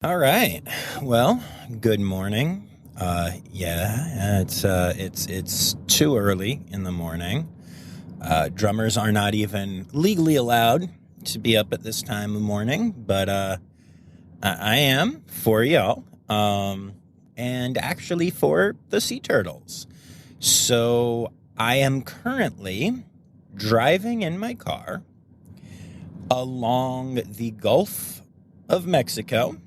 All right. Well, good morning. It's too early in the morning. Drummers are not even legally allowed to be up at this time of morning, but I am for y'all, and actually for the sea turtles. So I am currently driving in my car along the Gulf of Mexico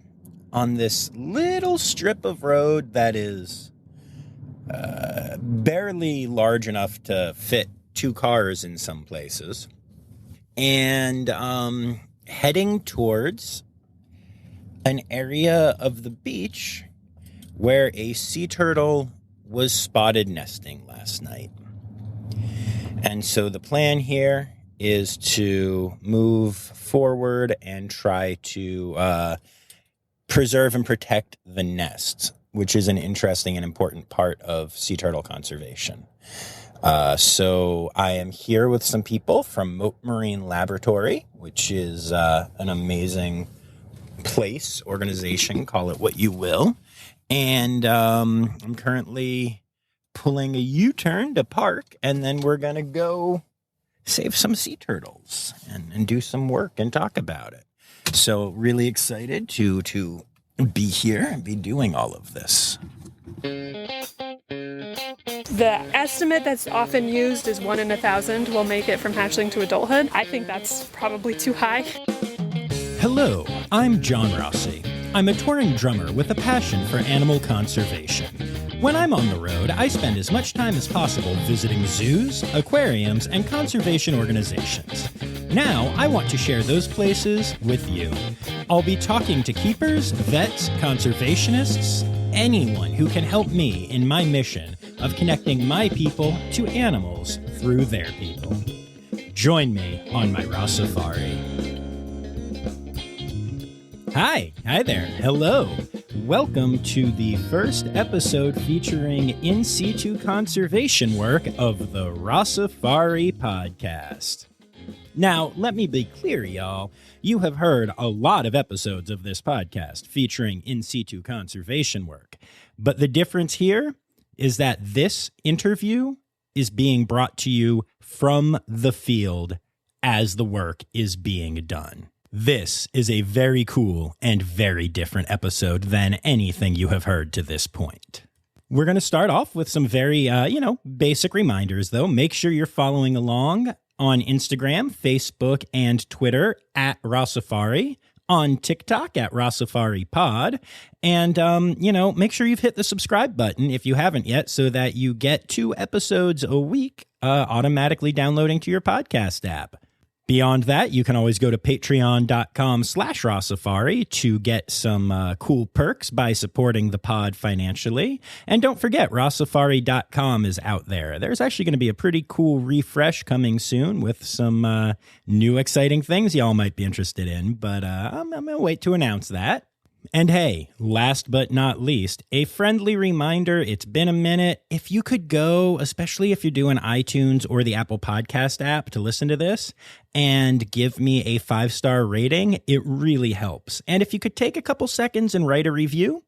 on this little strip of road that is barely large enough to fit two cars in some places, and heading towards an area of the beach where a sea turtle was spotted nesting last night. And so the plan here is to move forward and try to preserve and protect the nests, which is an interesting and important part of sea turtle conservation. So I am here with some people from Mote Marine Laboratory, which is an amazing place, organization, call it what you will. And I'm currently pulling a U-turn to park, and then we're going to go save some sea turtles and do some work and talk about it. So really excited to be here and be doing all of this. The estimate that's often used is 1 in 1,000 will make it from hatchling to adulthood. I think that's probably too high. Hello, I'm John Rossi. I'm a touring drummer with a passion for animal conservation. When I'm on the road, I spend as much time as possible visiting zoos, aquariums, and conservation organizations. Now, I want to share those places with you. I'll be talking to keepers, vets, conservationists, anyone who can help me in my mission of connecting my people to animals through their people. Join me on my Rossifari. Hi there, hello. Welcome to the first episode featuring in situ conservation work of the Rossifari podcast. Now, let me be clear, y'all. You have heard a lot of episodes of this podcast featuring in situ conservation work. But the difference here is that this interview is being brought to you from the field as the work is being done. This is a very cool and very different episode than anything you have heard to this point. We're going to start off with some very, basic reminders, though. Make sure you're following along on Instagram, Facebook, and Twitter at Rossifari, on TikTok at Rossifari Pod, and, make sure you've hit the subscribe button if you haven't yet so that you get 2 episodes a week automatically downloading to your podcast app. Beyond that, you can always go to patreon.com/Rossifari to get some cool perks by supporting the pod financially. And don't forget, Rossifari.com is out there. There's actually going to be a pretty cool refresh coming soon with some new exciting things y'all might be interested in, but I'm going to wait to announce that. And hey, last but not least, a friendly reminder, it's been a minute. If you could go, especially if you're doing iTunes or the Apple Podcast app to listen to this, and give me a 5-star rating, it really helps. And if you could take a couple seconds and write a review,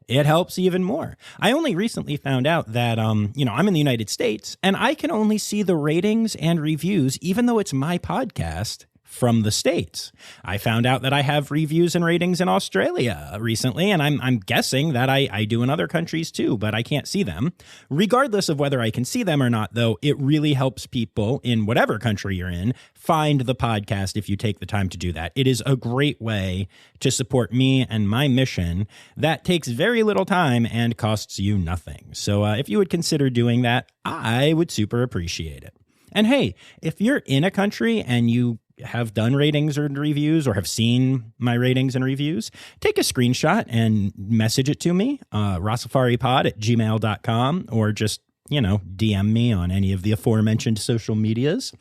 it helps even more. I only recently found out that, I'm in the United States, and I can only see the ratings and reviews, even though it's my podcast, from the States. I found out that I have reviews and ratings in Australia recently, and I'm guessing that I do in other countries too, but I can't see them. Regardless of whether I can see them or not, though, it really helps people in whatever country you're in find the podcast if you take the time to do that. It is a great way to support me and my mission that takes very little time and costs you nothing. So if you would consider doing that, I would super appreciate it. And hey, if you're in a country and you have done ratings or reviews or have seen my ratings and reviews, take a screenshot and message it to me, rossifaripod@gmail.com, or just, DM me on any of the aforementioned social medias.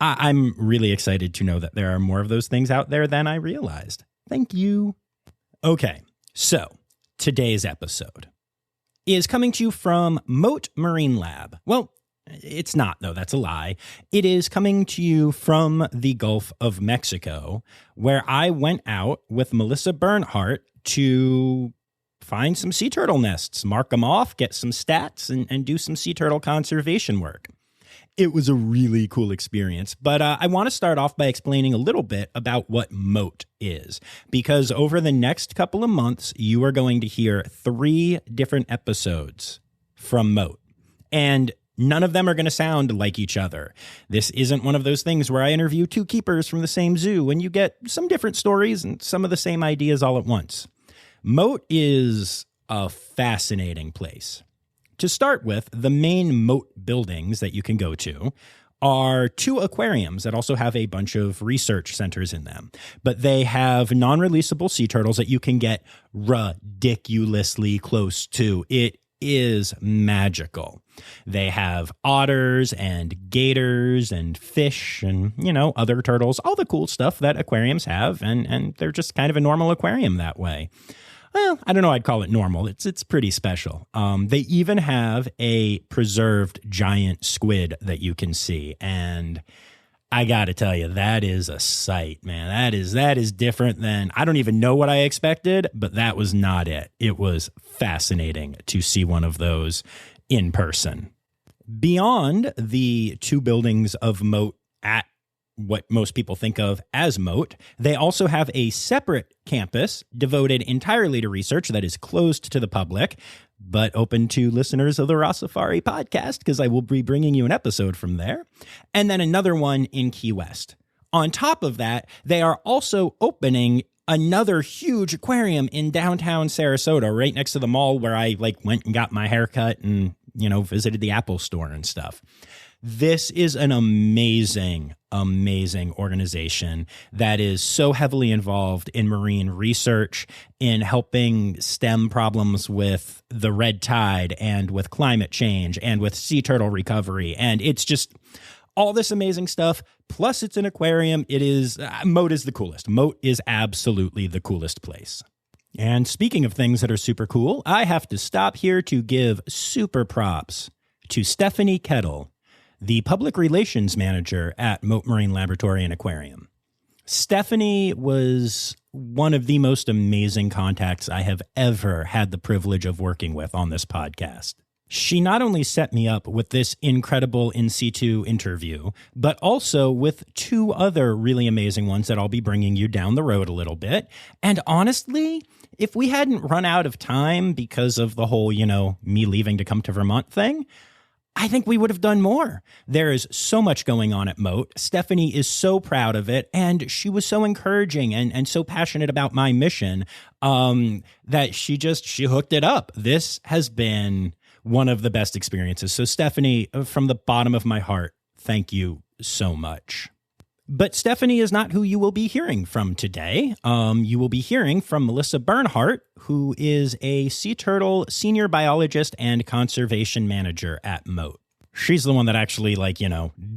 I'm really excited to know that there are more of those things out there than I realized. Thank you. Okay, so today's episode is coming to you from Mote Marine Lab. Well, It's not, though. That's a lie. It is coming to you from the Gulf of Mexico, where I went out with Melissa Bernhard to find some sea turtle nests, mark them off, get some stats, and do some sea turtle conservation work. It was a really cool experience, but I want to start off by explaining a little bit about what Mote is, because over the next couple of months, you are going to hear 3 different episodes from Mote, and none of them are going to sound like each other. This isn't one of those things where I interview 2 keepers from the same zoo and you get some different stories and some of the same ideas all at once. Mote is a fascinating place. To start with, the main Mote buildings that you can go to are 2 aquariums that also have a bunch of research centers in them. But they have non-releasable sea turtles that you can get ridiculously close to. It is magical. They have otters and gators and fish and, other turtles, all the cool stuff that aquariums have, and they're just kind of a normal aquarium that way. Well, I don't know, I'd call it normal. It's pretty special. They even have a preserved giant squid that you can see, and I got to tell you, that is a sight, man. That is different than, I don't even know what I expected, but that was not it. It was fascinating to see one of those in person. Beyond the 2 buildings of Mote at what most people think of as Mote, they also have a separate campus devoted entirely to research that is closed to the public, but open to listeners of the Rossifari podcast, because I will be bringing you an episode from there. And then another one in Key West. On top of that, they are also opening another huge aquarium in downtown Sarasota, right next to the mall where I went and got my haircut and, visited the Apple store and stuff. This is an amazing organization that is so heavily involved in marine research, in helping stem problems with the red tide and with climate change and with sea turtle recovery. And it's just all this amazing stuff. Plus it's an aquarium. Mote is the coolest. Mote is absolutely the coolest place. And speaking of things that are super cool, I have to stop here to give super props to Stephanie Kettle, the public relations manager at Mote Marine Laboratory and Aquarium. Stephanie was one of the most amazing contacts I have ever had the privilege of working with on this podcast. She not only set me up with this incredible in situ interview, but also with 2 other really amazing ones that I'll be bringing you down the road a little bit. And honestly, if we hadn't run out of time because of the whole, me leaving to come to Vermont thing, I think we would have done more. There is so much going on at Mote. Stephanie is so proud of it, and she was so encouraging and so passionate about my mission that she hooked it up. This has been one of the best experiences. So Stephanie, from the bottom of my heart, thank you so much. But Stephanie is not who you will be hearing from today. You will be hearing from Melissa Bernhard, who is a sea turtle senior biologist and conservation manager at Mote. She's the one that actually,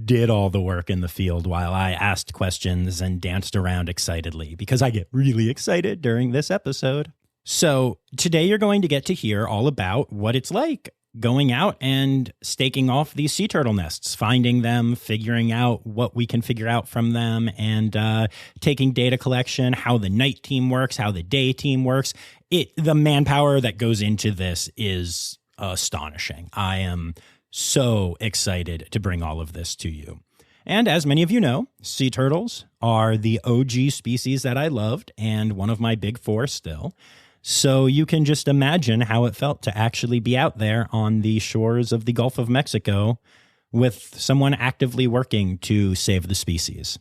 did all the work in the field while I asked questions and danced around excitedly, because I get really excited during this episode. So today you're going to get to hear all about what it's like going out and staking off these sea turtle nests, finding them, figuring out what we can figure out from them, and taking data collection, how the night team works, how the day team works. The manpower that goes into this is astonishing. I am so excited to bring all of this to you. And as many of you know, sea turtles are the OG species that I loved and one of my big 4 still. So you can just imagine how it felt to actually be out there on the shores of the Gulf of Mexico with someone actively working to save the species.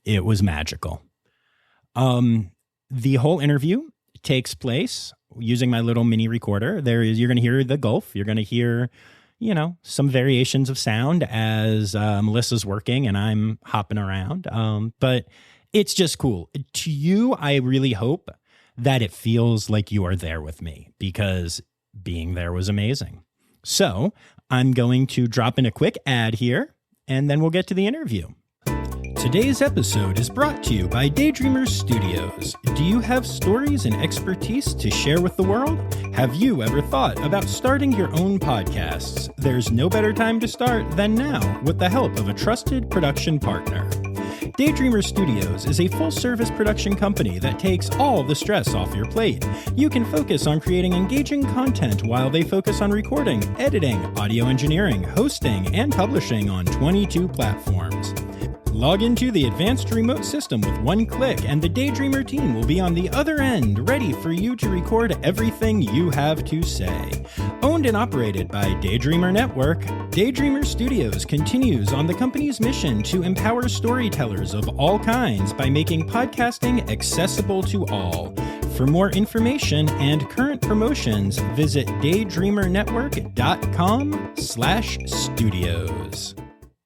It was magical. The whole interview takes place using my little mini recorder. You're going to hear the Gulf. You're going to hear, some variations of sound as Melissa's working and I'm hopping around. But it's just cool. To you, I really hope that it feels like you are there with me, because being there was amazing. So I'm going to drop in a quick ad here, and then we'll get to the interview. Today's episode is brought to you by Daydreamers Studios. Do you have stories and expertise to share with the world? Have you ever thought about starting your own podcasts? There's no better time to start than now with the help of a trusted production partner. Daydreamer Studios is a full-service production company that takes all the stress off your plate. You can focus on creating engaging content while they focus on recording, editing, audio engineering, hosting, and publishing on 22 platforms. Log into the advanced remote system with one click, and the Daydreamer team will be on the other end, ready for you to record everything you have to say. Owned and operated by Daydreamer Network, Daydreamer Studios continues on the company's mission to empower storytellers of all kinds by making podcasting accessible to all. For more information and current promotions, visit daydreamernetwork.com/studios.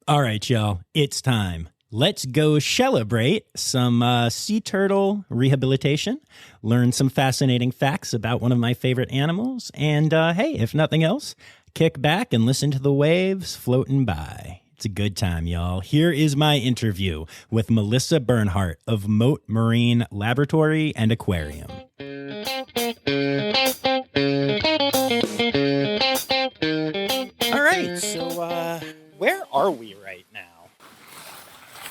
All right, y'all, it's time. Let's go celebrate some sea turtle rehabilitation, learn some fascinating facts about one of my favorite animals, and hey, if nothing else, kick back and listen to the waves floating by. It's a good time, y'all. Here is my interview with Melissa Bernhard of Mote Marine Laboratory and Aquarium. All right, so where are we right now?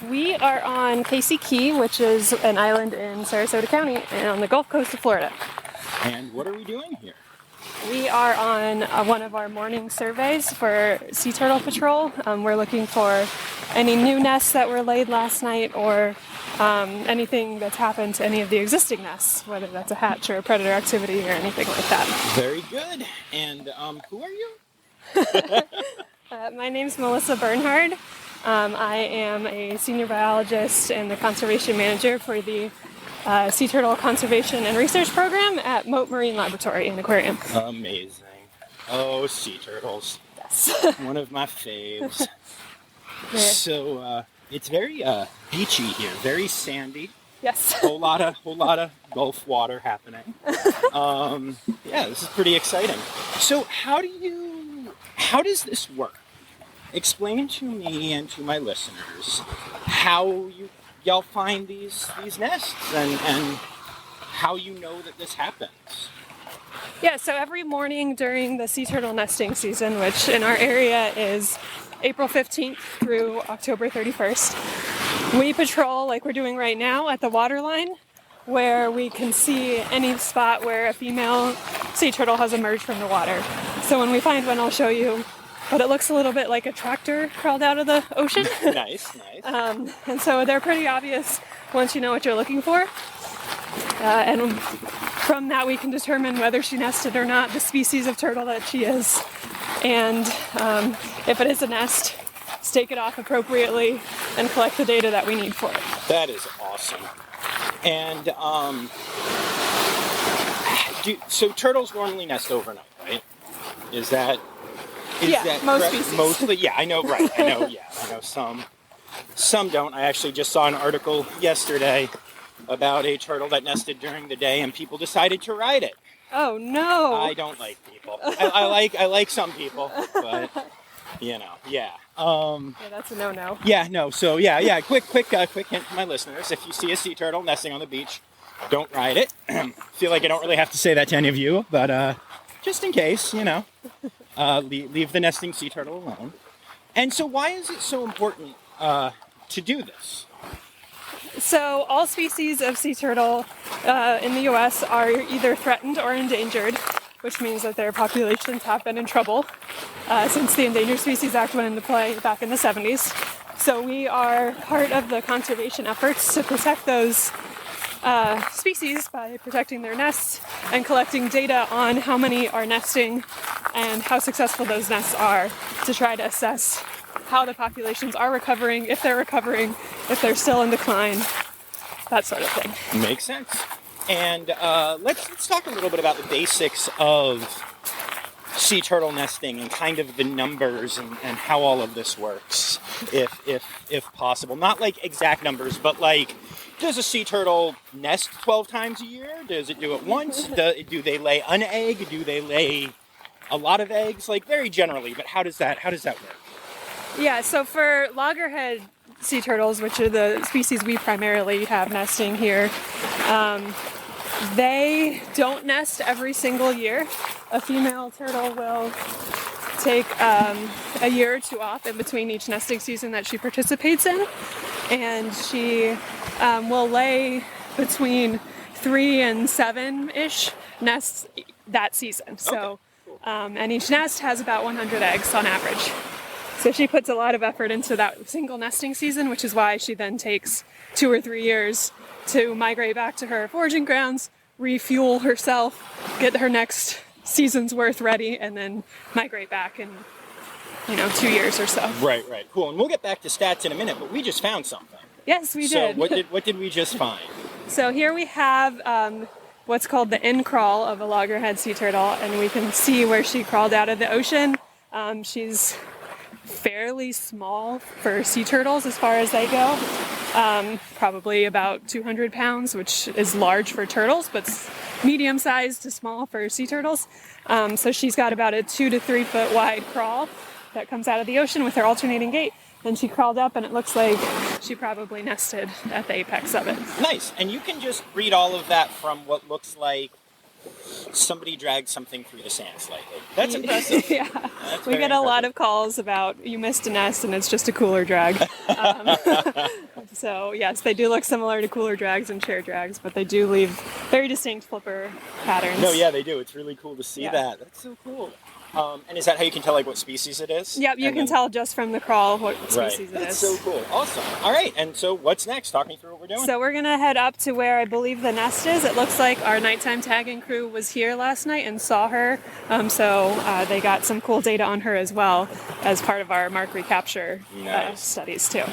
We are on Casey Key, which is an island in Sarasota County and on the Gulf Coast of Florida. And what are we doing here? We are on one of our morning surveys for sea turtle patrol. We're looking for any new nests that were laid last night or anything that's happened to any of the existing nests, whether that's a hatch or a predator activity or anything like that. Very good. And who are you? My name's Melissa Bernhard. I am a senior biologist and the conservation manager for the Sea Turtle Conservation and Research Program at Mote Marine Laboratory and Aquarium. Amazing. Oh, sea turtles. Yes. One of my faves. Yeah. So it's very beachy here, very sandy. Yes. Whole lot of Gulf water happening. Yeah, this is pretty exciting. So how does this work? Explain to me and to my listeners how y'all find these nests and how you know that this happens. Yeah, so every morning during the sea turtle nesting season, which in our area is April 15th through October 31st, we patrol like we're doing right now at the waterline, where we can see any spot where a female sea turtle has emerged from the water. So when we find one, I'll show you. But it looks a little bit like a tractor crawled out of the ocean. Nice. And so they're pretty obvious once you know what you're looking for. And from that we can determine whether she nested or not, the species of turtle that she is. And if it is a nest, stake it off appropriately and collect the data that we need for it. That is awesome. And so turtles normally nest overnight, right? Is that most correct? species. Mostly, yeah, I know, right. I know some don't. I actually just saw an article yesterday about a turtle that nested during the day and people decided to ride it. Oh no. I don't like people. I like some people, but yeah. Yeah, that's a no-no. Yeah, no. So yeah. Quick hint to my listeners: if you see a sea turtle nesting on the beach, don't ride it. Feel like I don't really have to say that to any of you, but just in case, leave the nesting sea turtle alone. And so why is it so important to do this? So all species of sea turtle in the U.S. are either threatened or endangered, which means that their populations have been in trouble since the Endangered Species Act went into play back in the 70s. So we are part of the conservation efforts to protect those species by protecting their nests and collecting data on how many are nesting and how successful those nests are to try to assess how the populations are recovering, if they're still in decline, that sort of thing. Makes sense. And let's talk a little bit about the basics of sea turtle nesting and kind of the numbers and how all of this works, if possible. Not like exact numbers, but like, does a sea turtle nest 12 times a year? Does it do it once? Do they lay an egg? Do they lay a lot of eggs? Like very generally, but how does that work? Yeah, so for loggerhead sea turtles, which are the species we primarily have nesting here, They don't nest every single year. A female turtle will take a year or two off in between each nesting season that she participates in, and she will lay between 3 and 7-ish nests that season. So, and each nest has about 100 eggs on average. So she puts a lot of effort into that single nesting season, which is why she then takes 2 or 3 years to migrate back to her foraging grounds, refuel herself, get her next season's worth ready, and then migrate back in, 2 years or so. Right, cool. And we'll get back to stats in a minute, but we just found something. Yes, we did. So what did we just find? So here we have what's called the in-crawl of a loggerhead sea turtle, and we can see where she crawled out of the ocean. She's fairly small for sea turtles as far as they go. Probably about 200 pounds, which is large for turtles, but medium-sized to small for sea turtles. So she's got about a 2 to 3 foot wide crawl that comes out of the ocean with her alternating gait. And she crawled up, and it looks like she probably nested at the apex of it. Nice. And you can just read all of that from what looks like somebody dragged something through the sand slightly. That's impressive. Yeah. We get a lot of calls about you missed a nest and it's just a cooler drag. So yes, they do look similar to cooler drags and chair drags, but they do leave very distinct flipper patterns. No, yeah, they do. It's really cool to see that. That's so cool. And is that how you can tell what species it is? Yep, you can tell just from the crawl what species it is. That's so cool. Awesome. All right, and so what's next? Talk me through what we're doing. So we're going to head up to where I believe the nest is. It looks like our nighttime tagging crew was here last night and saw her. So they got some cool data on her as well as part of our mark recapture studies too.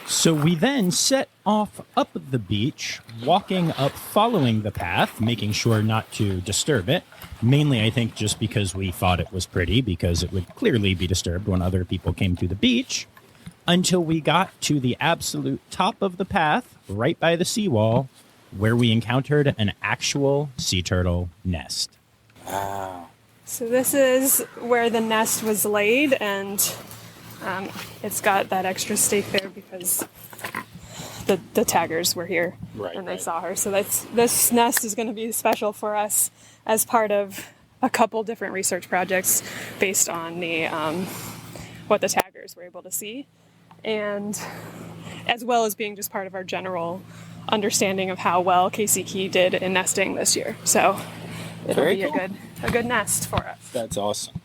So we then set off up the beach, walking up, following the path, making sure not to disturb it. Mainly, I think, just because we thought it was pretty, because it would clearly be disturbed when other people came to the beach, until we got to the absolute top of the path, right by the seawall, where we encountered an actual sea turtle nest. Wow. So this is where the nest was laid, and it's got that extra stake there because the taggers were here and they saw her. So this nest is going to be special for us as part of a couple different research projects based on the what the taggers were able to see, and as well as being just part of our general understanding of how well Casey Key did in nesting this year. So it'll be a good nest for us. That's awesome.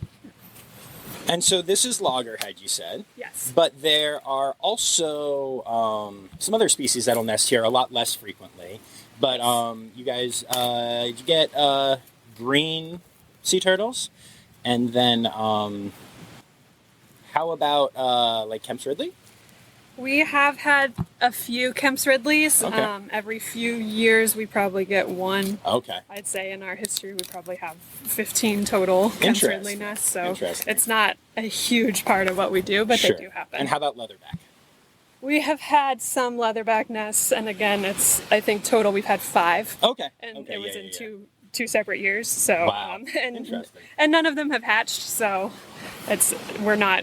And so this is loggerhead, you said. Yes. But there are also some other species that'll nest here a lot less frequently. But you guys, did you get green sea turtles? And then how about like Kemp's Ridley? We have had a few Kemp's Ridleys. Okay. Every few years we probably get one. Okay. I'd say in our history we probably have 15 total Kemp's Ridley nests. So it's not a huge part of what we do, but they do happen. And how about leatherback? We have had some leatherback nests, and again, I think total we've had 5. Okay. And it was in two separate years. So wow. Interesting. And none of them have hatched, so we're not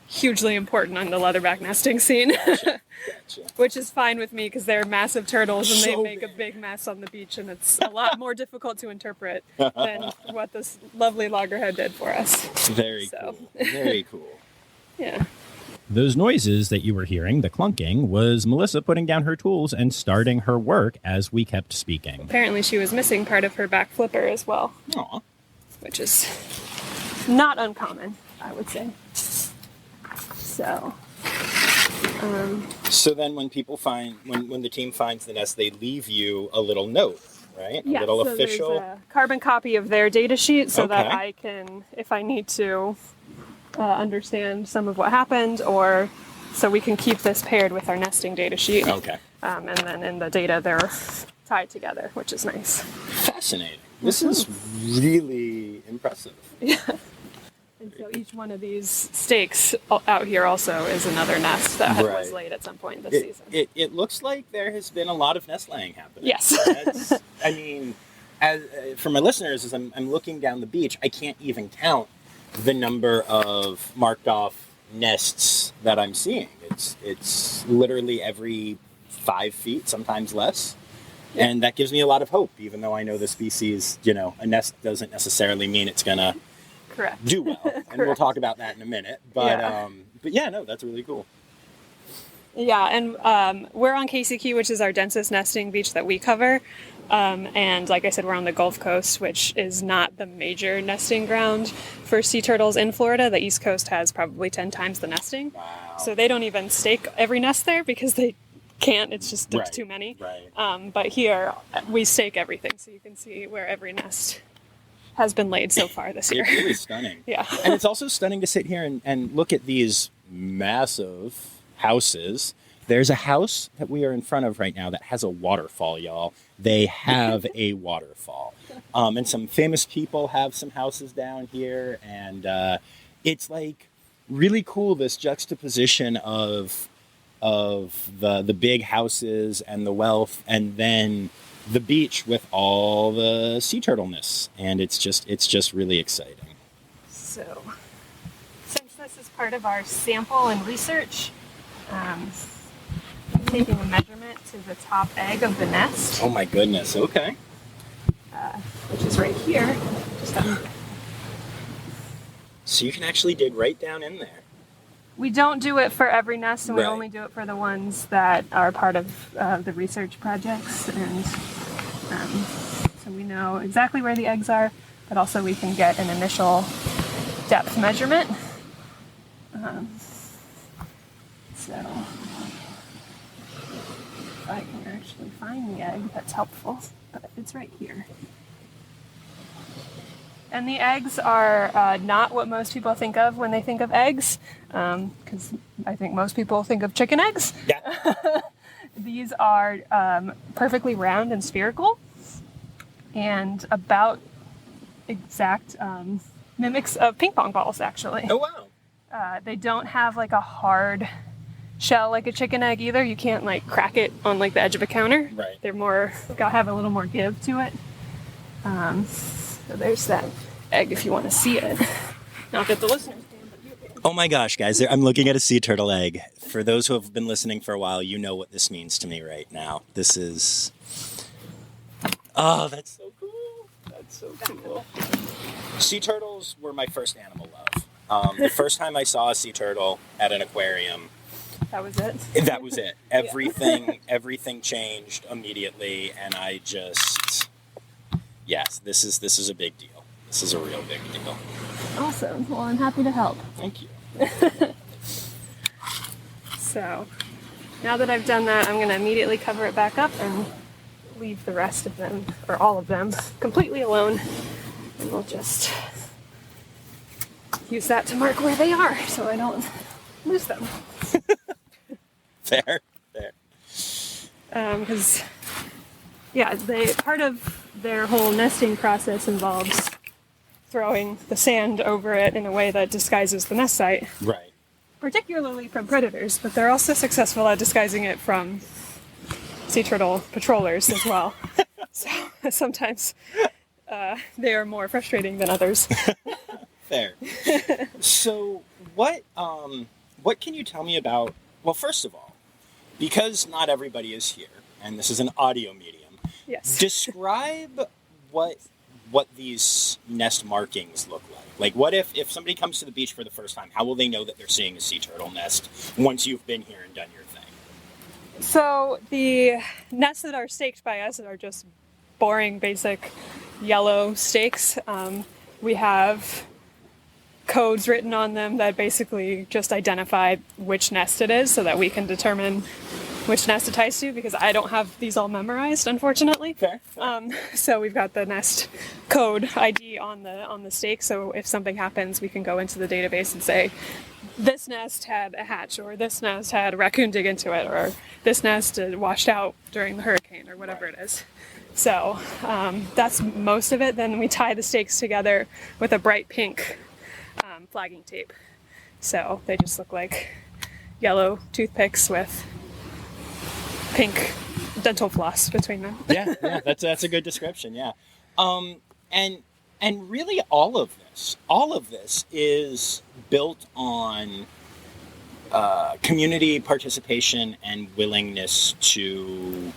hugely important on the leatherback nesting scene. Gotcha. Which is fine with me because they're massive turtles and they make a big mess on the beach, and it's a lot more difficult to interpret than what this lovely loggerhead did for us. Very cool. Very cool. Yeah. Those noises that you were hearing, the clunking, was Melissa putting down her tools and starting her work as we kept speaking. Apparently she was missing part of her back flipper as well. Aw. Which is not uncommon, I would say. So then when people when the team finds the nest, they leave you a little note, right? A little official. There's a carbon copy of their data sheet so that I can, if I need to, understand some of what happened, or so we can keep this paired with our nesting data sheet. Okay. And then in the data, they're tied together, which is nice. Fascinating. This is really impressive. Yeah. And so each one of these stakes out here also is another nest that was laid at some point this season. It looks like there has been a lot of nest laying happening. Yes. I mean, for my listeners, as I'm looking down the beach, I can't even count the number of marked off nests that I'm seeing. It's literally every 5 feet, sometimes less. And that gives me a lot of hope, even though I know the species, a nest doesn't necessarily mean it's going to Correct. do well. And we'll talk about that in a minute. But yeah, no, that's really cool. Yeah, and we're on Casey Key, which is our densest nesting beach that we cover. And like I said, we're on the Gulf Coast, which is not the major nesting ground for sea turtles in Florida. The East Coast has probably 10 times the nesting. Wow. So they don't even stake every nest there because they can't. It's just there's too many. Right. But here, we stake everything, so you can see where every nest has been laid so far this year. It's really stunning. Yeah. And it's also stunning to sit here and look at these massive houses. There's a house that we are in front of right now that has a waterfall, y'all. They have a waterfall. And some famous people have some houses down here. And it's like really cool, this juxtaposition of the big houses and the wealth, and then the beach with all the sea turtleness. And it's just really exciting. So, since this is part of our sample and research, taking a measurement to the top egg of the nest. Oh my goodness, okay. Which is right here. So you can actually dig right down in there. We don't do it for every nest, and we Right. only do it for the ones that are part of the research projects. And so we know exactly where the eggs are, but also we can get an initial depth measurement. So if I can actually find the egg, that's helpful, but it's right here. And the eggs are not what most people think of when they think of eggs, because I think most people think of chicken eggs. Yeah. These are perfectly round and spherical, and about exact mimics of ping pong balls, actually. Oh, wow. They don't have like a hard shell like a chicken egg either. You can't like crack it on like the edge of a counter. Right. They're more, gotta have a little more give to it. So there's that egg if you want to see it. Not that the listeners can, but you can. Oh my gosh, guys, I'm looking at a sea turtle egg. For those who have been listening for a while, you know what this means to me right now. This is... Oh, that's so cool. That's so cool. Sea turtles were my first animal love. The first time I saw a sea turtle at an aquarium, That was it? that was it. Everything changed immediately, and I just... Yes, this is a big deal. This is a real big deal. Awesome. Well, I'm happy to help. Thank you. So, now that I've done that, I'm going to immediately cover it back up and leave the rest of them, or all of them, completely alone. And we'll just use that to mark where they are so I don't lose them. Fair. Because, part of their whole nesting process involves throwing the sand over it in a way that disguises the nest site. Right. Particularly from predators, but they're also successful at disguising it from sea turtle patrollers as well. So sometimes they are more frustrating than others. Fair. So what can you tell me about, well, first of all, because not everybody is here, and this is an audio medium, Yes. describe what these nest markings look like. Like, what if somebody comes to the beach for the first time, how will they know that they're seeing a sea turtle nest once you've been here and done your thing? So the nests that are staked by us are just boring, basic yellow stakes. We have codes written on them that basically just identify which nest it is so that we can determine which nest it ties to, because I don't have these all memorized, unfortunately. Fair. So we've got the nest code ID on the stake, so if something happens, we can go into the database and say, this nest had a hatch, or this nest had a raccoon dig into it, or this nest washed out during the hurricane, or whatever it is. So that's most of it. Then we tie the stakes together with a bright pink flagging tape. So they just look like yellow toothpicks with pink dental floss between them. Yeah, that's a good description. Yeah, and really all of this is built on community participation and willingness to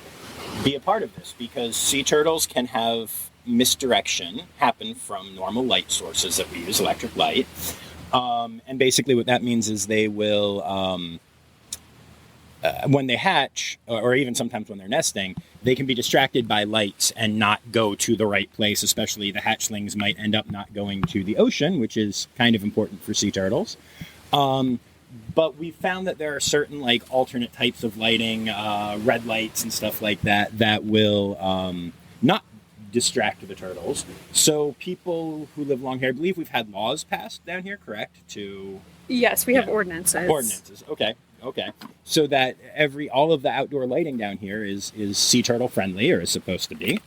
be a part of this, because sea turtles can have misdirection happen from normal light sources that we use, electric light. And basically what that means is they will, when they hatch, or even sometimes when they're nesting, they can be distracted by lights and not go to the right place. Especially the hatchlings might end up not going to the ocean, which is kind of important for sea turtles. But we found that there are certain like alternate types of lighting, red lights and stuff like that, that will not distract the turtles. So people who live along here, I believe we've had laws passed down here, correct? Yes, we have ordinances. Ordinances, okay. So that all of the outdoor lighting down here is sea turtle friendly, or is supposed to be.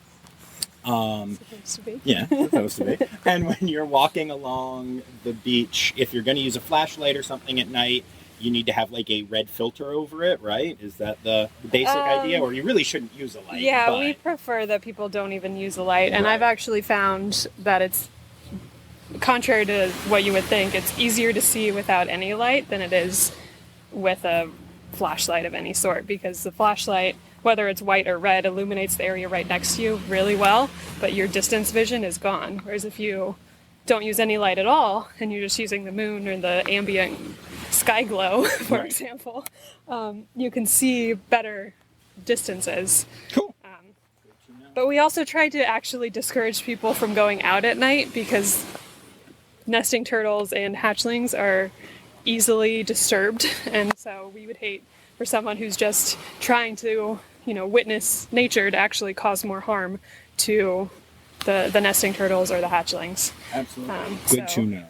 Supposed to be. Yeah, supposed to be. And when you're walking along the beach, if you're going to use a flashlight or something at night, you need to have like a red filter over it, right? Is that the basic idea? Or you really shouldn't use a light? Yeah, we prefer that people don't even use a light. And I've actually found that it's, contrary to what you would think, it's easier to see without any light than it is with a flashlight of any sort, because the flashlight, whether it's white or red, illuminates the area right next to you really well, but your distance vision is gone. Whereas if you don't use any light at all and you're just using the moon or the ambient sky glow, for example, you can see better distances. Cool. But we also try to actually discourage people from going out at night, because nesting turtles and hatchlings are easily disturbed, and so we would hate for someone who's just trying to, witness nature to actually cause more harm to the nesting turtles or the hatchlings. Absolutely. Good to know.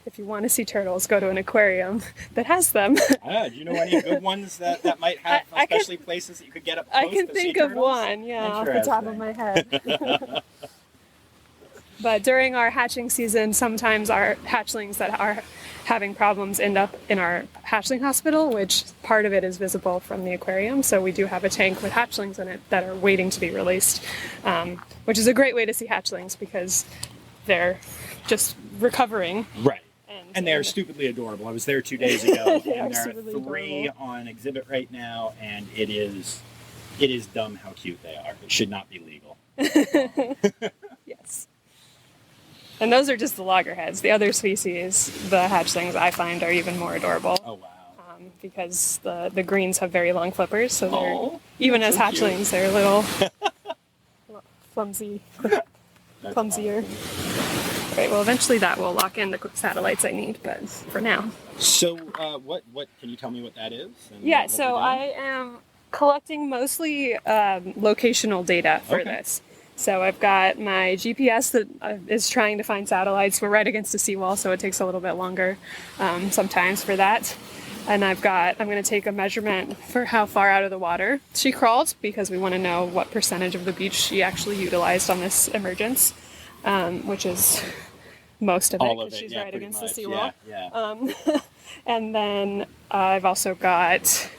If you want to see turtles, go to an aquarium that has them. Do you know any good ones that might have, especially places that you could get up close I can to think sea of turtles? one, off the top of my head. But during our hatching season, sometimes our hatchlings that are having problems end up in our hatchling hospital, which part of it is visible from the aquarium. So we do have a tank with hatchlings in it that are waiting to be released, which is a great way to see hatchlings because they're just recovering. Right. And they're stupidly adorable. I was there 2 days ago, and there are 3 adorable on exhibit right now, and it is dumb how cute they are. It should not be legal. Yes. And those are just the loggerheads. The other species, the hatchlings, I find are even more adorable. Oh, wow. Because the greens have very long flippers, so they're, even as hatchlings, they're a little clumsier. Right, well, eventually that will lock in the satellites I need, but for now. So, what can you tell me what that is? So I am collecting mostly locational data for this. So I've got my GPS that is trying to find satellites. We're right against a seawall, so it takes a little bit longer sometimes for that. And I'm going to take a measurement for how far out of the water she crawled, because we want to know what percentage of the beach she actually utilized on this emergence, which is most of it, because she's right against the seawall. Yeah. And then I've also got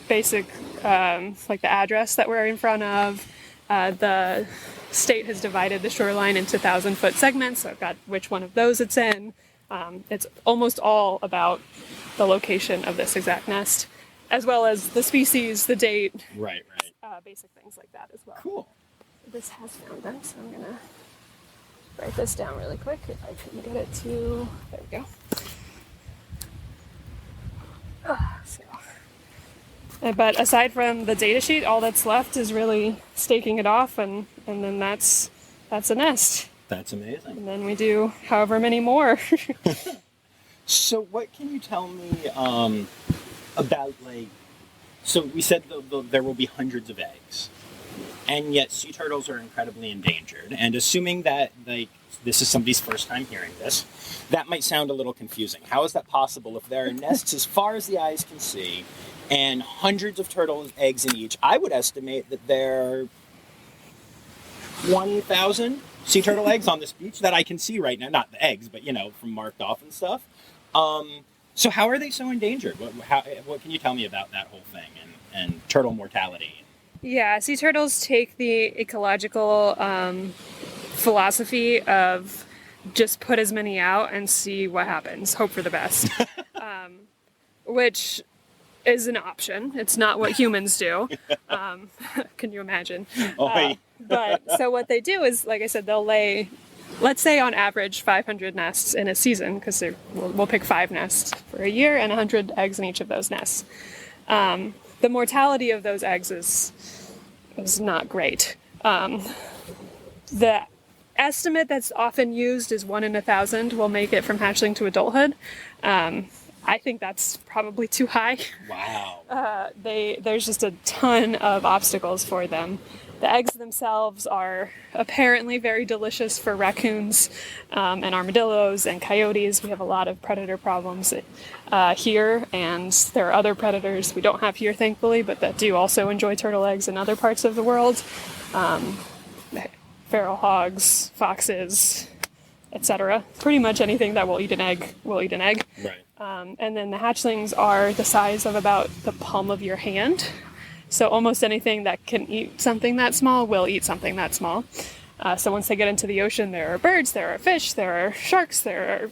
basic, like the address that we're in front of. The state has divided the shoreline into 1,000-foot segments, so I've got which one of those it's in. It's almost all about the location of this exact nest, as well as the species, the date. Right. Basic things like that as well. Cool. This has found them, so I'm going to write this down really quick if I can get it to... There we go. But aside from the data sheet, all that's left is really staking it off, and then that's a nest. That's amazing. And then we do however many more. So what can you tell me about, like, so we said there will be hundreds of eggs, and yet sea turtles are incredibly endangered, and assuming that, like, this is somebody's first time hearing this, that might sound a little confusing. How is that possible if there are nests as far as the eyes can see and hundreds of turtle eggs in each? I would estimate that there are 20,000 sea turtle eggs on this beach that I can see right now. Not the eggs, but, from marked off and stuff. So how are they so endangered? What can you tell me about that whole thing and turtle mortality? Yeah, sea turtles take the ecological philosophy of just put as many out and see what happens, hope for the best. Which is an option. It's not what humans do. Can you imagine? But so what they do is, like I said, they'll lay, let's say on average, 500 nests in a season, because we'll pick 5 nests for a year and 100 eggs in each of those nests. The mortality of those eggs is not great. The estimate that's often used is 1 in 1,000 will make it from hatchling to adulthood. I think that's probably too high. Wow. There's just a ton of obstacles for them. The eggs themselves are apparently very delicious for raccoons and armadillos and coyotes. We have a lot of predator problems here, and there are other predators we don't have here, thankfully, but that do also enjoy turtle eggs in other parts of the world. Feral hogs, foxes, etc. Pretty much anything that will eat an egg will eat an egg. Right. And then the hatchlings are the size of about the palm of your hand. So almost anything that can eat something that small will eat something that small. So once they get into the ocean, there are birds, there are fish, there are sharks, there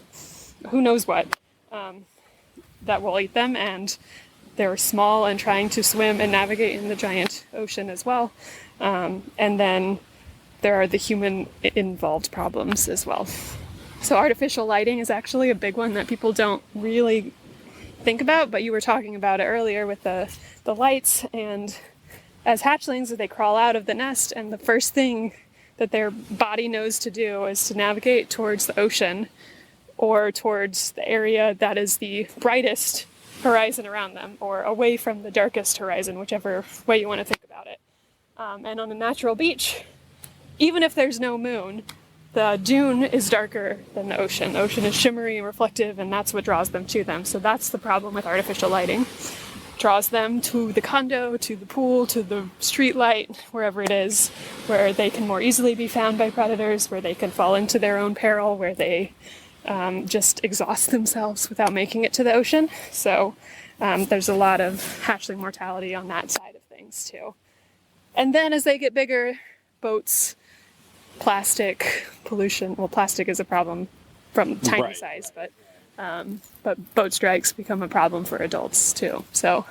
are who knows what that will eat them. And they're small and trying to swim and navigate in the giant ocean as well. And then there are the human-involved problems as well. So artificial lighting is actually a big one that people don't really think about, but you were talking about it earlier with the lights, and as hatchlings, they crawl out of the nest, and the first thing that their body knows to do is to navigate towards the ocean or towards the area that is the brightest horizon around them, or away from the darkest horizon, whichever way you want to think about it. And on a natural beach, even if there's no moon, the dune is darker than the ocean. The ocean is shimmery and reflective, and that's what draws them to them. So that's the problem with artificial lighting. Draws them to the condo, to the pool, to the street light, wherever it is, where they can more easily be found by predators, where they can fall into their own peril, where they just exhaust themselves without making it to the ocean. So there's a lot of hatchling mortality on that side of things too. And then as they get bigger, boats, plastic pollution. Well, plastic is a problem from tiny size, but boat strikes become a problem for adults too. So,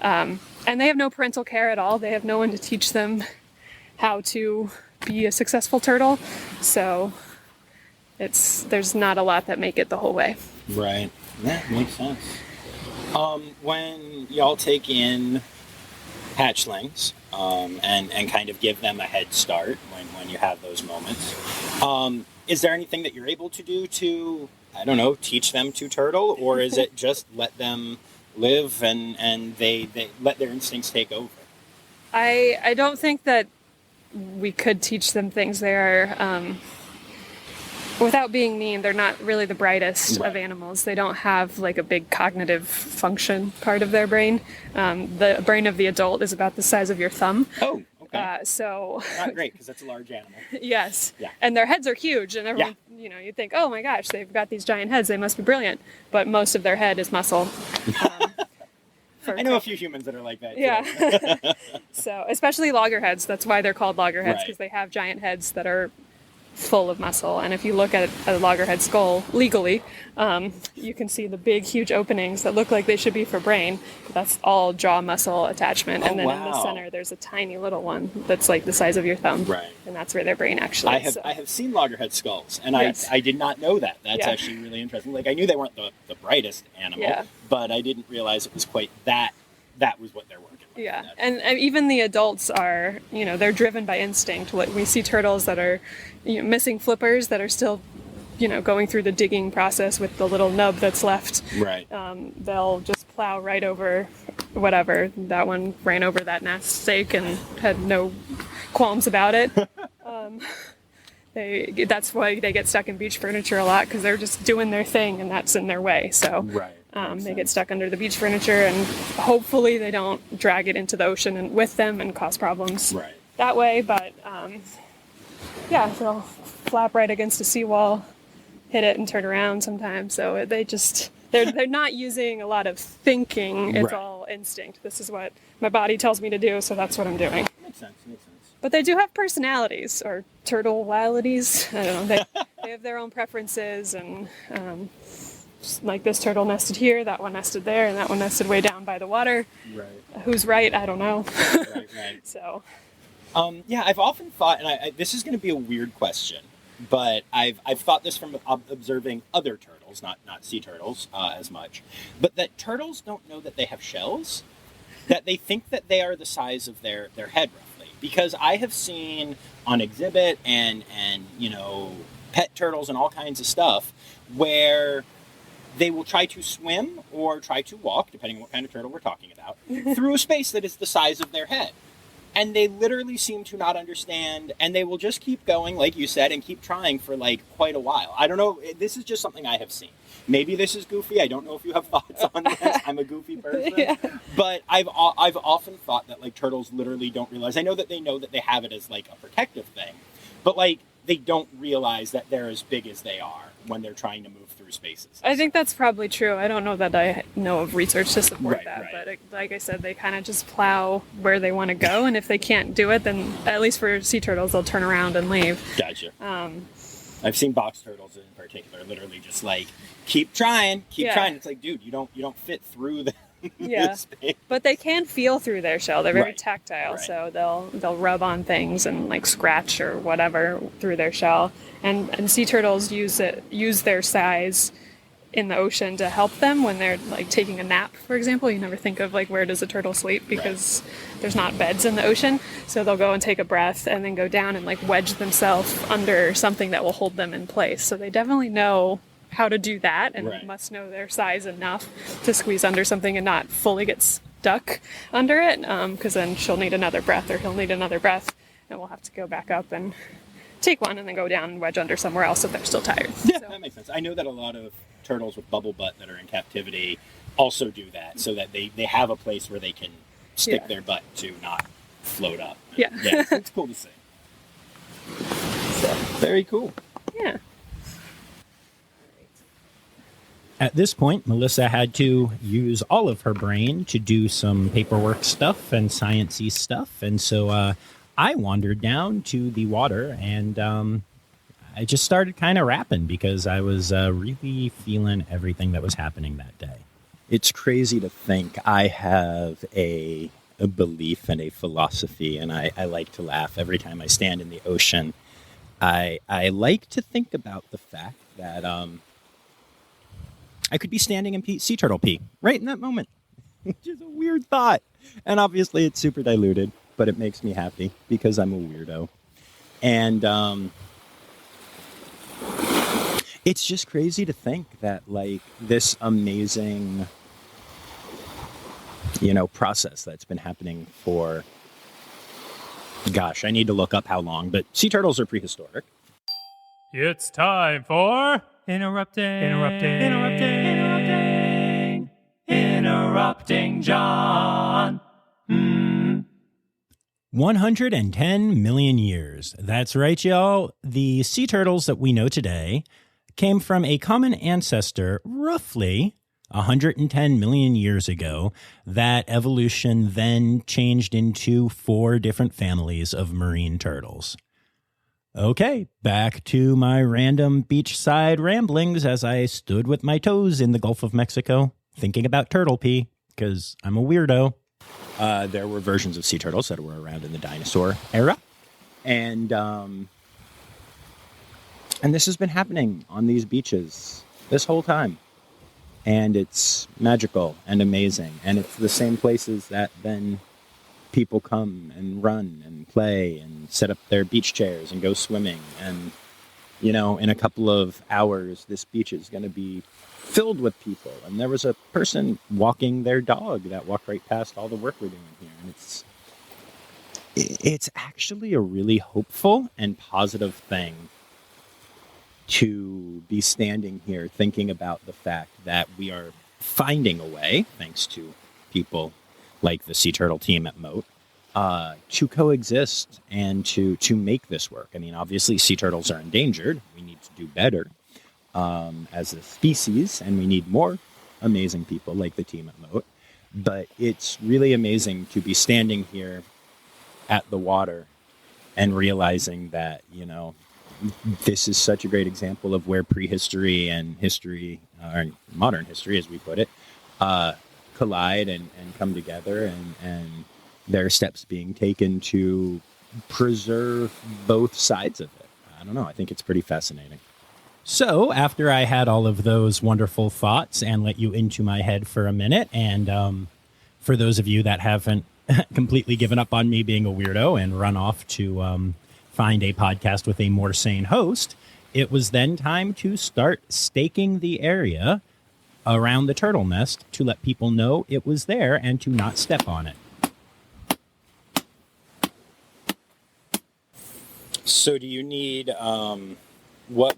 and they have no parental care at all. They have no one to teach them how to be a successful turtle. So there's not a lot that make it the whole way. Right. That makes sense. When y'all take in hatchlings and kind of give them a head start when you have those moments, is there anything that you're able to do to, I don't know, teach them to turtle, or is it just let them live and they let their instincts take over? I don't think that we could teach them things. They're without being mean, they're not really the brightest of animals. They don't have like a big cognitive function part of their brain. The brain of the adult is about the size of your thumb. Oh, okay. So not great, because that's a large animal. Yes. Yeah. And their heads are huge, and everyone, you think, oh my gosh, they've got these giant heads. They must be brilliant. But most of their head is muscle. I know a few humans that are like that, too. Yeah. So, especially loggerheads. That's why they're called loggerheads, because they have giant heads that are full of muscle. And if you look at a loggerhead skull legally, you can see the big, huge openings that look like they should be for brain. But that's all jaw muscle attachment. And then in the center, there's a tiny little one that's like the size of your thumb. Right. And that's where their brain actually is. I have seen loggerhead skulls, and yes. I did not know that. That's actually really interesting. Like, I knew they weren't the brightest animal, but I didn't realize it was quite that was what they're working with. Yeah, and even the adults are, they're driven by instinct. We see turtles that are missing flippers that are still, going through the digging process with the little nub that's left. Right. They'll just plow right over whatever. That one ran over that nest stake and had no qualms about it. That's why they get stuck in beach furniture a lot, because they're just doing their thing and that's in their way. So they get stuck under the beach furniture, and hopefully they don't drag it into the ocean and with them and cause problems that way. But they'll flap right against a seawall, hit it, and turn around sometimes. So they're not using a lot of thinking. It's all instinct. This is what my body tells me to do, so that's what I'm doing. Makes sense. But they do have personalities, or turtle-walities. I don't know. They have their own preferences, and like this turtle nested here, that one nested there, and that one nested way down by the water. Right. Who's right? I don't know. Right. So. Yeah, I've often thought, and this is going to be a weird question, but I've thought this from observing other turtles, not sea turtles as much, but that turtles don't know that they have shells, that they think that they are the size of their head roughly. Because I have seen on exhibit and pet turtles and all kinds of stuff where they will try to swim or try to walk, depending on what kind of turtle we're talking about, through a space that is the size of their head. And they literally seem to not understand, and they will just keep going, like you said, and keep trying for like quite a while. I don't know. This is just something I have seen. Maybe this is goofy. I don't know if you have thoughts on this. I'm a goofy person. Yeah. But I've often thought that like turtles literally don't realize. I know that they have it as like a protective thing, but like they don't realize that they're as big as they are when they're trying to move through spaces. I think that's probably true. I don't know that I know of research to support that, right. but like I said, they kind of just plow where they want to go, and if they can't do it, then at least for sea turtles, they'll turn around and leave. Gotcha. I've seen box turtles in particular literally just like keep trying. It's like, dude, you don't fit through the space. But they can feel through their shell. They're very tactile, Right. so they'll rub on things and like scratch or whatever through their shell. And sea turtles use their size in the ocean to help them when they're like taking a nap, for example. You never think of like where does a turtle sleep because there's not beds in the ocean. So they'll go and take a breath and then go down and like wedge themselves under something that will hold them in place. So they definitely know how to do that and must know their size enough to squeeze under something and not fully get stuck under it, because then she'll need another breath or he'll need another breath and we'll have to go back up and take one and then go down and wedge under somewhere else if they're still tired. Yeah, that makes sense. I know that a lot of turtles with bubble butt that are in captivity also do that so that they have a place where they can stick their butt to not float up. Yeah. It's cool to see. So, very cool. Yeah. At this point, Melissa had to use all of her brain to do some paperwork stuff and science-y stuff. And so I wandered down to the water and I just started kind of rapping because I was really feeling everything that was happening that day. It's crazy to think I have a belief and a philosophy, and I like to laugh every time I stand in the ocean. I like to think about the fact that I could be standing in sea turtle pee right in that moment, which is a weird thought. And obviously it's super diluted, but it makes me happy because I'm a weirdo. And it's just crazy to think that like this amazing, process that's been happening for, gosh, I need to look up how long, but sea turtles are prehistoric. It's time for Interrupting John. 110 million years. That's right, y'all. The sea turtles that we know today came from a common ancestor roughly 110 million years ago. That evolution then changed into 4 different families of marine turtles. Okay, back to my random beachside ramblings as I stood with my toes in the Gulf of Mexico, thinking about turtle pee, because I'm a weirdo. There were versions of sea turtles that were around in the dinosaur era. And this has been happening on these beaches this whole time. And it's magical and amazing. And it's the same places that then people come and run and play and set up their beach chairs and go swimming. And, in a couple of hours, this beach is going to be filled with people. And there was a person walking their dog that walked right past all the work we're doing here. And it's actually a really hopeful and positive thing to be standing here thinking about the fact that we are finding a way, thanks to people like the sea turtle team at Mote, to coexist and to make this work. I mean, obviously, sea turtles are endangered. We need to do better as a species, and we need more amazing people like the team at Mote. But it's really amazing to be standing here at the water and realizing that, this is such a great example of where prehistory and history, or modern history, as we put it, collide and come together, and there are steps being taken to preserve both sides of it. I don't know. I think it's pretty fascinating. So after I had all of those wonderful thoughts and let you into my head for a minute, and for those of you that haven't completely given up on me being a weirdo and run off to find a podcast with a more sane host, it was then time to start staking the area around the turtle nest to let people know it was there and to not step on it. So do you need, what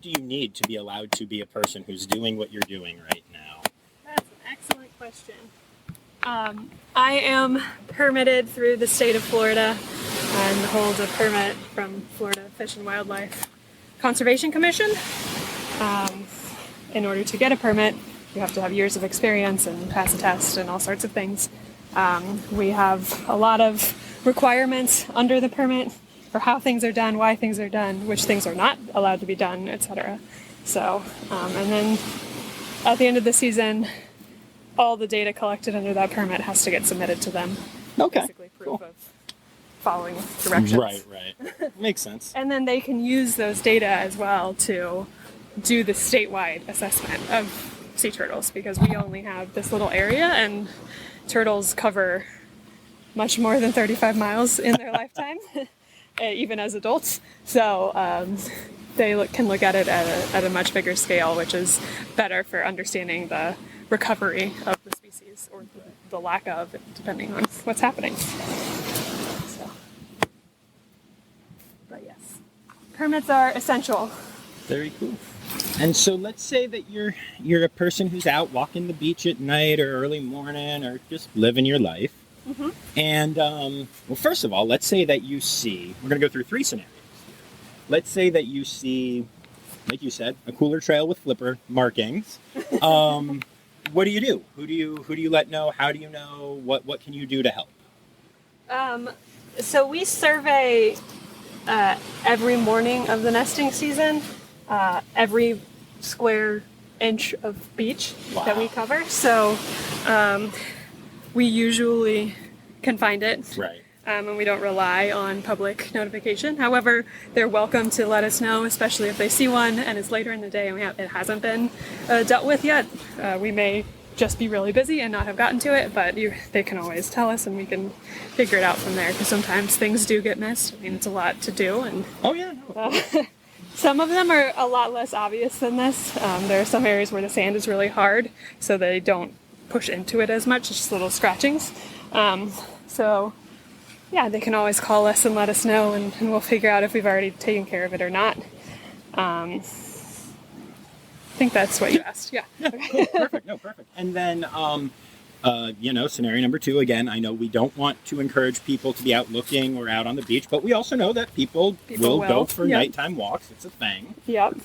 do you need to be allowed to be a person who's doing what you're doing right now? That's an excellent question. I am permitted through the state of Florida and hold a permit from Florida Fish and Wildlife Conservation Commission. In order to get a permit, you have to have years of experience and pass a test and all sorts of things. We have a lot of requirements under the permit for how things are done, why things are done, which things are not allowed to be done, etc. So, and then at the end of the season, all the data collected under that permit has to get submitted to them. Okay. Basically proof of following directions. Right. Makes sense. And then they can use those data as well to do the statewide assessment of sea turtles, because we only have this little area and turtles cover much more than 35 miles in their lifetime, even as adults. So they can look at it at a much bigger scale, which is better for understanding the recovery of the species, or the lack of, depending on what's happening. So, but yes, permits are essential. Very cool. And so let's say that you're a person who's out walking the beach at night or early morning or just living your life. Mm-hmm. And, well, first of all, let's say that you see, we're going to go through 3 scenarios here. Let's say that you see, like you said, a cooler trail with flipper markings. What do you do? Who do you let know? How do you know? What can you do to help? So we survey every morning of the nesting season, every square inch of beach that we cover. So we usually can find it. Right. And we don't rely on public notification. However, they're welcome to let us know, especially if they see one and it's later in the day and it hasn't been dealt with yet. We may just be really busy and not have gotten to it, but they can always tell us and we can figure it out from there, because sometimes things do get missed. I mean, it's a lot to do. And oh, yeah. No. Some of them are a lot less obvious than this. There are some areas where the sand is really hard, so they don't push into it as much, it's just little scratchings. So yeah, they can always call us and let us know, and we'll figure out if we've already taken care of it or not. I think that's what you asked. Yeah. Cool. Perfect. No, perfect. And then, scenario number 2, again, I know we don't want to encourage people to be out looking or out on the beach, but we also know that people will go for nighttime walks. It's a thing. Yep.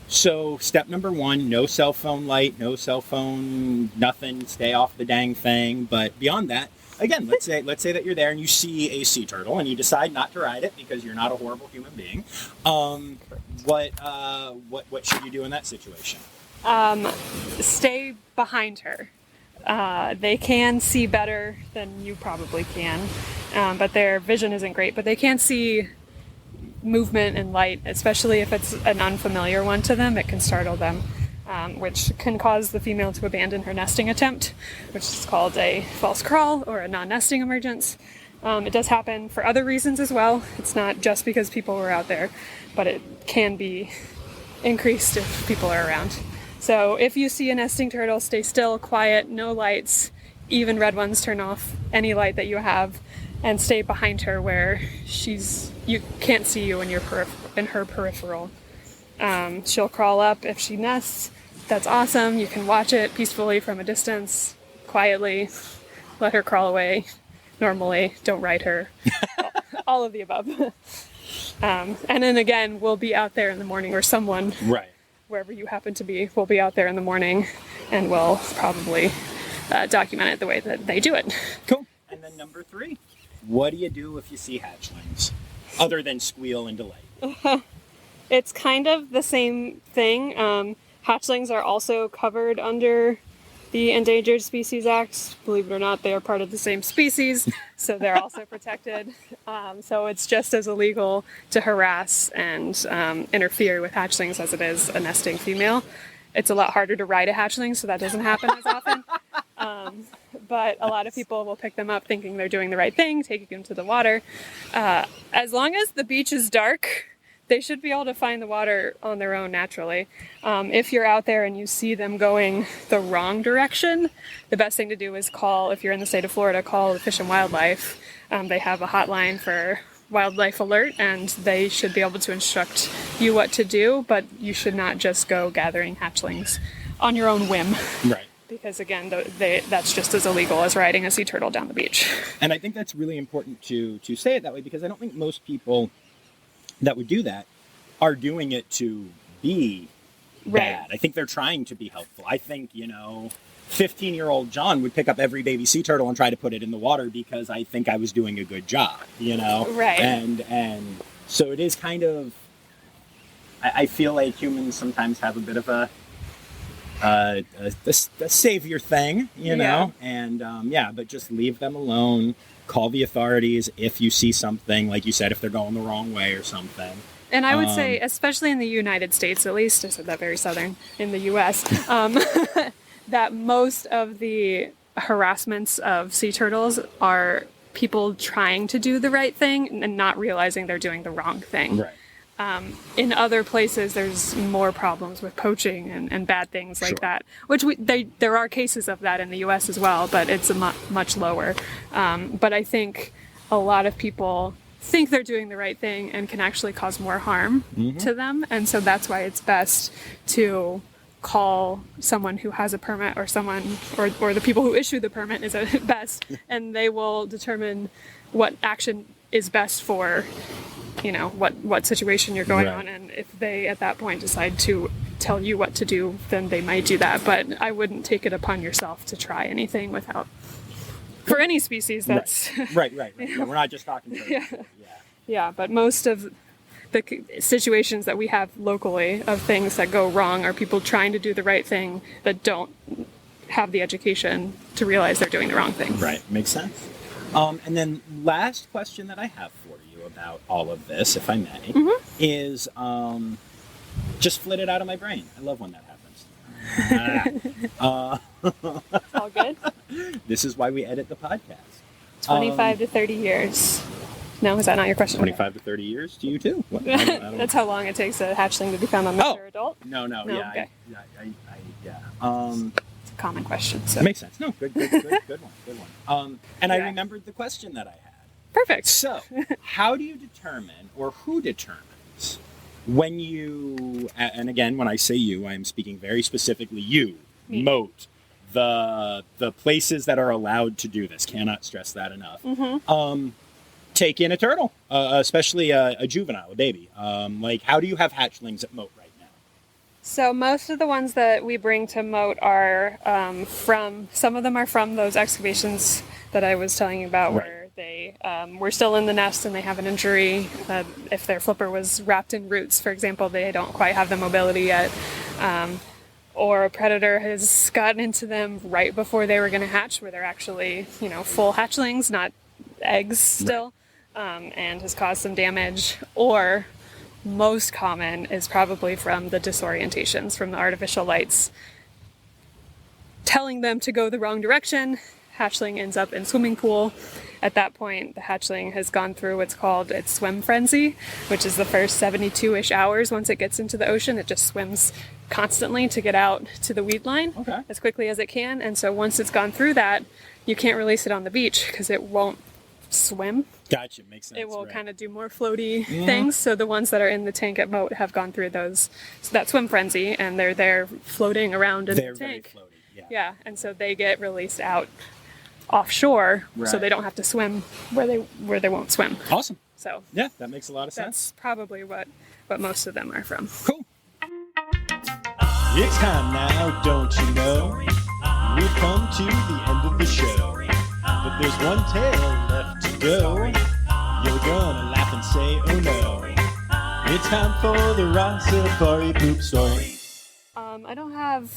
So step number 1, no cell phone light, no cell phone, nothing, stay off the dang thing. But beyond that, again, let's say that you're there and you see a sea turtle and you decide not to ride it because you're not a horrible human being. What should you do in that situation? Stay behind her. They can see better than you probably can, but their vision isn't great. But they can see movement and light, especially if it's an unfamiliar one to them. It can startle them, which can cause the female to abandon her nesting attempt, which is called a false crawl or a non-nesting emergence. It does happen for other reasons as well. It's not just because people were out there, but it can be increased if people are around. So if you see a nesting turtle, stay still, quiet, no lights, even red ones, turn off any light that you have, and stay behind her where you can't see you in her peripheral. She'll crawl up if she nests. That's awesome. You can watch it peacefully from a distance, quietly. Let her crawl away normally. Don't ride her. All of the above. And then again, we'll be out there in the morning, or someone, right, wherever you happen to be, will be out there in the morning, and we'll probably document it the way that they do it. Cool. And then number 3, what do you do if you see hatchlings, other than squeal and delay? It's kind of the same thing. Hatchlings are also covered under the Endangered Species Act. Believe it or not, they are part of the same species, so they're also protected. So it's just as illegal to harass and interfere with hatchlings as it is a nesting female. It's a lot harder to ride a hatchling, so that doesn't happen as often. But a lot of people will pick them up thinking they're doing the right thing, taking them to the water. As long as the beach is dark, they should be able to find the water on their own naturally. If you're out there and you see them going the wrong direction, the best thing to do is call, if you're in the state of Florida, call the Fish and Wildlife. They have a hotline for wildlife alert, and they should be able to instruct you what to do, but you should not just go gathering hatchlings on your own whim. Right. Because again, that's just as illegal as riding a sea turtle down the beach. And I think that's really important to say it that way, because I don't think most people that would do that are doing it to be bad. Right. I think they're trying to be helpful. I think, 15-year-old John would pick up every baby sea turtle and try to put it in the water because I think I was doing a good job, Right. And so it is kind of, I feel like humans sometimes have a bit of a savior thing, Yeah. and but just leave them alone. Call the authorities if you see something, like you said, if they're going the wrong way or something. And I would say, especially in the United States, at least, I said that very southern, in the U.S., that most of the harassments of sea turtles are people trying to do the right thing and not realizing they're doing the wrong thing. Right. In other places, there's more problems with poaching and bad things like Sure. that, which there are cases of that in the U.S. as well, but it's a much lower. But I think a lot of people think they're doing the right thing and can actually cause more harm to them, and so that's why it's best to call someone who has a permit, or someone or the people who issue the permit is at best, and they will determine what action is best for what situation you're going Right. on, and if they at that point decide to tell you what to do, then they might do that. But I wouldn't take it upon yourself to try anything without, for any species that's Right. Yeah, we're not just talking turtles. yeah, but most of the situations that we have locally of things that go wrong are people trying to do the right thing that don't have the education to realize they're doing the wrong thing. Right, makes sense. And then last question that I have for you about all of this, if I may, is just flit it out of my brain. I love when that happens. It's all good. This is why we edit the podcast. 25 to 30 years. No, is that not your question? 25 to 30 years to you too. What? I don't That's how long it takes a hatchling to become a mature adult. No, No, yeah, okay. yeah. It's a common question. So. That makes sense. No, good one. And I Yeah. remembered the question that I had. Perfect. So, how do you determine, or who determines, when you, and again, when I say you, I am speaking very specifically you, Me. Mote, the places that are allowed to do this, cannot stress that enough, take in a turtle, especially a juvenile, a baby. How do you have hatchlings at Mote right now? So most of the ones that we bring to Mote are some of them are from those excavations that I was telling you about, Right. where they were still in the nest and they have an injury. If their flipper was wrapped in roots, for example, they don't quite have the mobility yet. Or a predator has gotten into them right before they were going to hatch, where they're actually, full hatchlings, not eggs still, and has caused some damage. Or most common is probably from the disorientations, from the artificial lights telling them to go the wrong direction. Hatchling ends up in swimming pool. At that point, the hatchling has gone through what's called its swim frenzy, which is the first 72-ish hours. Once it gets into the ocean, it just swims constantly to get out to the weed line as quickly as it can. And so once it's gone through that, you can't release it on the beach because it won't swim. Gotcha, makes sense. It will right. kind of do more floaty things. So the ones that are in the tank at Mote have gone through that swim frenzy, and they're there floating around in They're the very tank. floaty, yeah. Yeah, and so they get released out offshore, so Right. they don't have to swim where they won't swim. Awesome. So Yeah, that makes a lot of sense. that's probably what most of them are from. Cool. It's time now, don't you know? We've come to the end of the show. But there's one tale left to go. You're gonna laugh and say, oh no. It's time for the Rossifari poop story. I don't have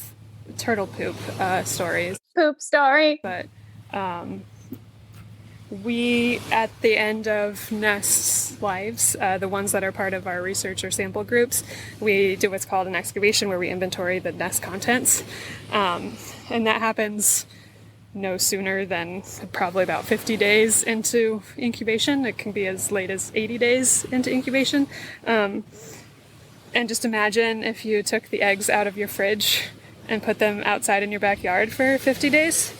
turtle poop stories, Poop story. but we, at the end of nests' lives, the ones that are part of our research or sample groups, we do what's called an excavation where we inventory the nest contents. And that happens no sooner than probably about 50 days into incubation. It can be as late as 80 days into incubation. And just imagine if you took the eggs out of your fridge and put them outside in your backyard for 50 days.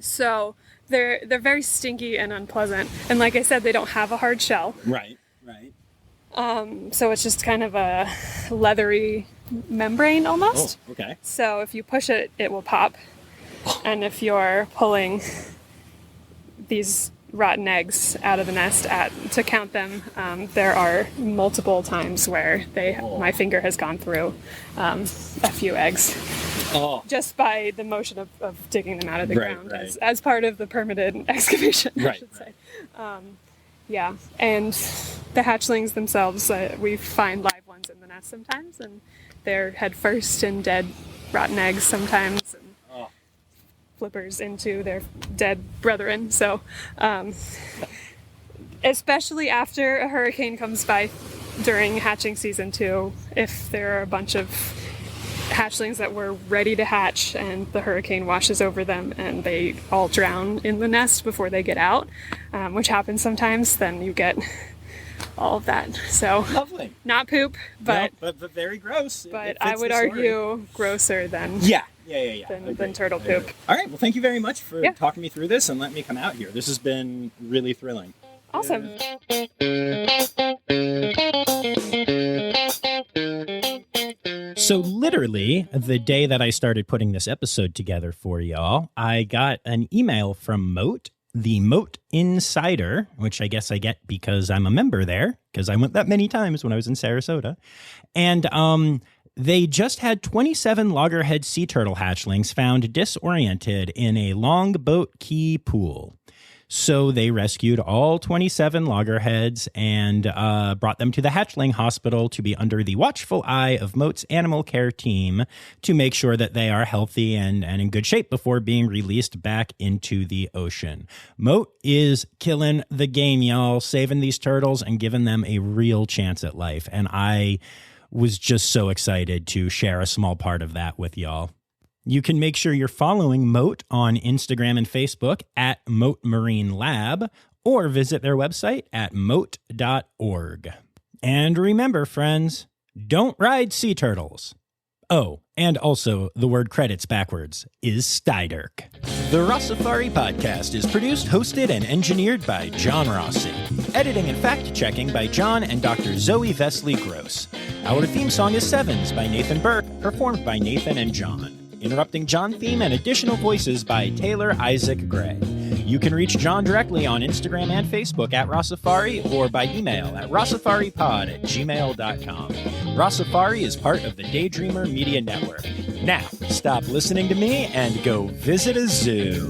So they're very stinky and unpleasant. And like I said, they don't have a hard shell. Right. So it's just kind of a leathery membrane almost. Oh, okay. So if you push it, it will pop. And if you're pulling these rotten eggs out of the nest to count them, there are multiple times where my finger has gone through a few eggs. Oh. Just by the motion of digging them out of the ground. Right. As part of the permitted excavation, I should say. Yeah, and the hatchlings themselves, we find live ones in the nest sometimes, and they're head first in dead rotten eggs sometimes, and flippers into their dead brethren. So, especially after a hurricane comes by during hatching season too, if there are a bunch of hatchlings that were ready to hatch and the hurricane washes over them and they all drown in the nest before they get out, which happens sometimes, then you get all of that. So Lovely. Not poop, but but very gross. But I would argue grosser than than turtle poop. All right. Well, thank you very much for talking me through this and letting me come out here. This has been really thrilling. Awesome. So literally, the day that I started putting this episode together for y'all, I got an email from Mote, the Mote Insider, which I guess I get because I'm a member there, because I went that many times when I was in Sarasota. And they just had 27 loggerhead sea turtle hatchlings found disoriented in a Longboat Key pool. So they rescued all 27 loggerheads and brought them to the hatchling hospital to be under the watchful eye of Mote's animal care team to make sure that they are healthy and in good shape before being released back into the ocean. Mote is killing the game, y'all, saving these turtles and giving them a real chance at life. And I was just so excited to share a small part of that with y'all. You can make sure you're following Mote on Instagram and Facebook at Mote Marine Lab, or visit their website at mote.org. And remember, friends, don't ride sea turtles. Oh, and also the word credits backwards is Steiderk. The Rossifari podcast is produced, hosted, and engineered by John Rossi. Editing and fact-checking by John and Dr. Zoe Vesley Gross. Our theme song is Sevens by Nathan Burke, performed by Nathan and John. Interrupting John theme and additional voices by Taylor Isaac Gray. You can reach John directly on Instagram and Facebook at Rossifari or by email at rossifaripod@gmail.com. Rossifari is part of the Daydreamer Media Network. Now, stop listening to me and go visit a zoo.